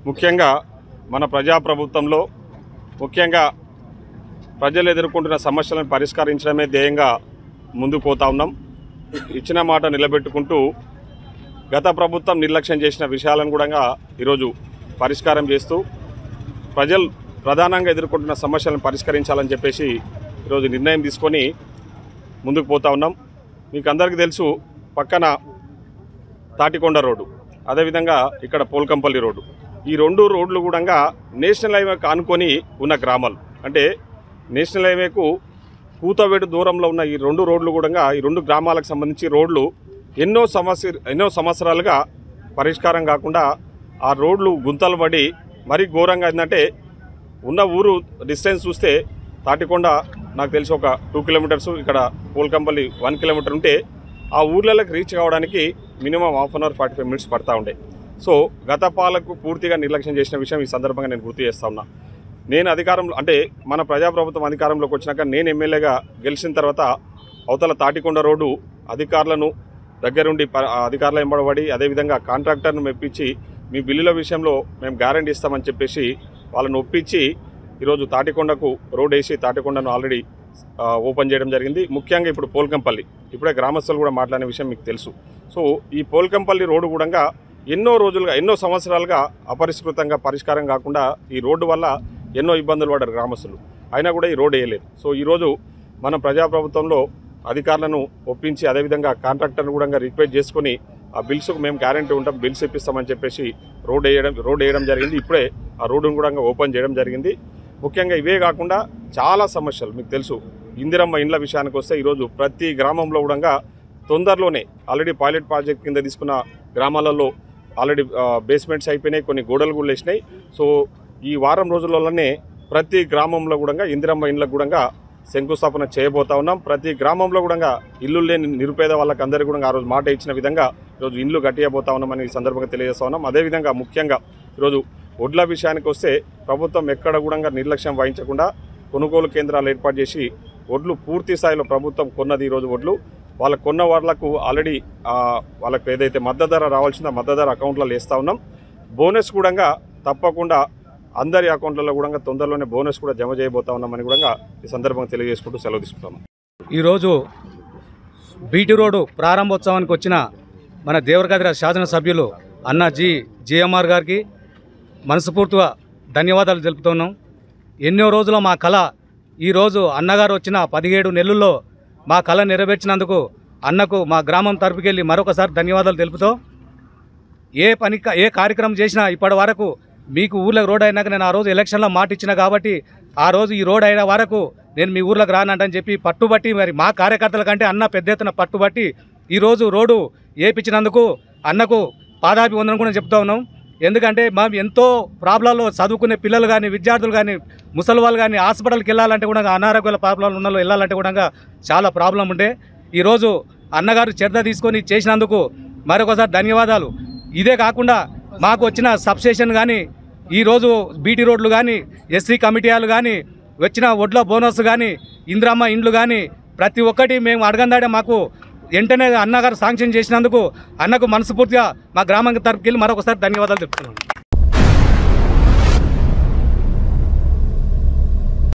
ముఖ్యంగా మన ప్రజాప్రభుత్వంలో ముఖ్యంగా ప్రజలు ఎదుర్కొంటున్న సమస్యలను పరిష్కరించడమే ధ్యేయంగా ముందుకు పోతా ఉన్నాం. ఇచ్చిన మాట నిలబెట్టుకుంటూ గత ప్రభుత్వం నిర్లక్ష్యం చేసిన విషయాలను కూడా ఈరోజు పరిష్కారం చేస్తూ ప్రజలు ప్రధానంగా ఎదుర్కొంటున్న సమస్యలను పరిష్కరించాలని చెప్పేసి ఈరోజు నిర్ణయం తీసుకొని ముందుకు పోతా ఉన్నాం. మీకు అందరికీ తెలుసు, పక్కన తాటికొండ రోడ్డు, అదేవిధంగా ఇక్కడ పోల్కంపల్లి రోడ్డు, ఈ రెండు రోడ్లు కూడా నేషనల్ హైవేకు ఆనుకొని ఉన్న గ్రామాలు. అంటే నేషనల్ హైవేకు కూతవేడు దూరంలో ఉన్న ఈ రెండు రోడ్లు కూడా ఈ రెండు గ్రామాలకు సంబంధించి రోడ్లు ఎన్నో సంవత్సరాలుగా పరిష్కారం కాకుండా ఆ రోడ్లు గుంతలు పడి మరీ ఘోరంగా ఏంటంటే ఉన్న ఊరు డిస్టెన్స్ చూస్తే తాటికొండ నాకు తెలిసి ఒక 2 కిలోమీటర్స్, ఇక్కడ పోల్కంపల్లి 1 కిలోమీటర్ ఉంటే ఆ ఊర్లలోకి రీచ్ కావడానికి మినిమం 1/2 అవర్ 45 మినిట్స్ పడతా ఉండే. సో గత పాలకు పూర్తిగా నిర్లక్ష్యం చేసిన విషయం ఈ సందర్భంగా నేను గుర్తు చేస్తా ఉన్నా. నేను అధికారంలో అంటే మన ప్రజాప్రభుత్వం అధికారంలోకి వచ్చినాక నేను ఎమ్మెల్యేగా గెలిచిన తర్వాత అవతల తాటికొండ రోడ్డు అధికారులను దగ్గరుండి అధికారులు ఎంబడబడి అదేవిధంగా కాంట్రాక్టర్ను మెప్పించి మీ బిల్లుల విషయంలో మేము గ్యారంటీ ఇస్తామని చెప్పేసి వాళ్ళని ఒప్పించి ఈరోజు తాటికొండకు రోడ్ వేసి తాటికొండను ఆల్రెడీ ఓపెన్ చేయడం జరిగింది. ముఖ్యంగా ఇప్పుడు పోల్కంపల్లి, ఇప్పుడే గ్రామస్తులు కూడా మాట్లాడిన విషయం మీకు తెలుసు. సో ఈ పోల్కంపల్లి రోడ్డు కూడా ఎన్నో సంవత్సరాలుగా అపరిష్కృతంగా పరిష్కారం కాకుండా ఈ రోడ్డు వల్ల ఎన్నో ఇబ్బందులు పడ్డారు గ్రామస్తులు, అయినా కూడా ఈ రోడ్డు వేయలేదు. సో ఈరోజు మన ప్రజాప్రభుత్వంలో అధికారులను ఒప్పించి అదేవిధంగా కాంట్రాక్టర్ను కూడా రిక్వెస్ట్ చేసుకుని ఆ బిల్స్కు మేము గ్యారంటీ ఉంటాం, బిల్స్ ఇప్పిస్తామని చెప్పేసి రోడ్ వేయడం జరిగింది. ఇప్పుడే ఆ రోడ్డును కూడా ఓపెన్ చేయడం జరిగింది. ముఖ్యంగా ఇవే కాకుండా చాలా సమస్యలు మీకు తెలుసు. ఇందిరమ్మ ఇండ్ల విషయానికి వస్తే ఈరోజు ప్రతి గ్రామంలో కూడా తొందరలోనే ఆల్రెడీ పైలట్ ప్రాజెక్ట్ కింద తీసుకున్న గ్రామాలలో ఆల్రెడీ బేస్మెంట్స్ అయిపోయినాయి, కొన్ని గోడలు కూడా వేసినాయి. సో ఈ వారం రోజులలోనే ప్రతి గ్రామంలో కూడా ఇందిరమ్మ ఇండ్లకు కూడా శంకుస్థాపన చేయబోతా ఉన్నాం. ప్రతి గ్రామంలో కూడా ఇల్లు లేని నిరుపేద వాళ్ళకి అందరికీ కూడా ఆ రోజు మాట ఇచ్చిన విధంగా ఈరోజు ఇండ్లు కట్టియబోతా ఉన్నామని ఈ సందర్భంగా తెలియజేస్తా ఉన్నాం. అదేవిధంగా ముఖ్యంగా ఈరోజు వడ్ల విషయానికి వస్తే ప్రభుత్వం ఎక్కడ కూడా నిర్లక్ష్యం వహించకుండా కొనుగోలు కేంద్రాలు ఏర్పాటు చేసి వడ్లు పూర్తి స్థాయిలో ప్రభుత్వం కొన్నది. ఈరోజు వడ్లు వాళ్ళకు కొన్న వాళ్ళకు ఆల్రెడీ వాళ్ళకు ఏదైతే మద్దతు ధర రావాల్సిందో మద్దతు ధర అకౌంట్లలో వేస్తూ ఉన్నాం. బోనస్ కూడా తప్పకుండా అందరి అకౌంట్లలో కూడా తొందరలోనే బోనస్ కూడా జమ చేయబోతా ఉన్నామని కూడా ఈ సందర్భంగా తెలియజేసుకుంటూ సెలవు తీసుకుంటాము. ఈరోజు బీటీ రోడ్డు ప్రారంభోత్సవానికి వచ్చిన మన దేవరకద్ర శాసనసభ్యులు అన్న జిఎంఆర్ గారికి మనస్ఫూర్తిగా ధన్యవాదాలు తెలుపుతున్నాం. ఎన్నో రోజుల మా కళ ఈరోజు అన్నగారు వచ్చిన 17 నెలల్లో మా కళ నెరవేర్చినందుకు అన్నకు మా గ్రామం తరపుకెళ్ళి మరొకసారి ధన్యవాదాలు తెలుపుతూ ఏ కార్యక్రమం చేసినా ఇప్పటి వరకు మీకు ఊర్లకు రోడ్ అయినాక నేను ఆ రోజు ఎలక్షన్లో మాట ఇచ్చిన కాబట్టి ఆ రోజు ఈ రోడ్ అయిన వరకు నేను మీ ఊర్లకు రానంటని చెప్పి పట్టుబట్టి మరి మా కార్యకర్తల కంటే అన్న పెద్ద ఎత్తున పట్టుబట్టి ఈరోజు రోడ్డు వేయించినందుకు అన్నకు పాదాభివందనం కూడా చెప్తా ఉన్నాం. ఎందుకంటే మేము ఎంతో ప్రాబ్లంలో చదువుకునే పిల్లలు కానీ విద్యార్థులు కానీ ముసలి వాళ్ళు కానీ హాస్పిటల్కి వెళ్ళాలంటే కూడా అనారోగ్యాల ప్రాబ్లం ఉన్న వాళ్ళు వెళ్ళాలంటే కూడా చాలా ప్రాబ్లం ఉండే ఈరోజు అన్నగారు శ్రద్ధ తీసుకొని చేసినందుకు మరొకసారి ధన్యవాదాలు. ఇదే కాకుండా మాకు వచ్చిన సబ్స్టేషన్ కానీ ఈరోజు బీటీ రోడ్లు కానీ ఎస్సీ కమిటీలు కానీ వచ్చిన వడ్ల బోనస్ కానీ ఇందిరమ్మ ఇండ్లు కానీ ప్రతి ఒక్కటి మేము అడగందాడే మాకు వెంటనే అన్నగారు శాంక్షన్ చేసినందుకు అన్నకు మనస్ఫూర్తిగా మా గ్రామానికి తరపుకెళ్ళి మరొకసారి ధన్యవాదాలు చెప్తున్నాను.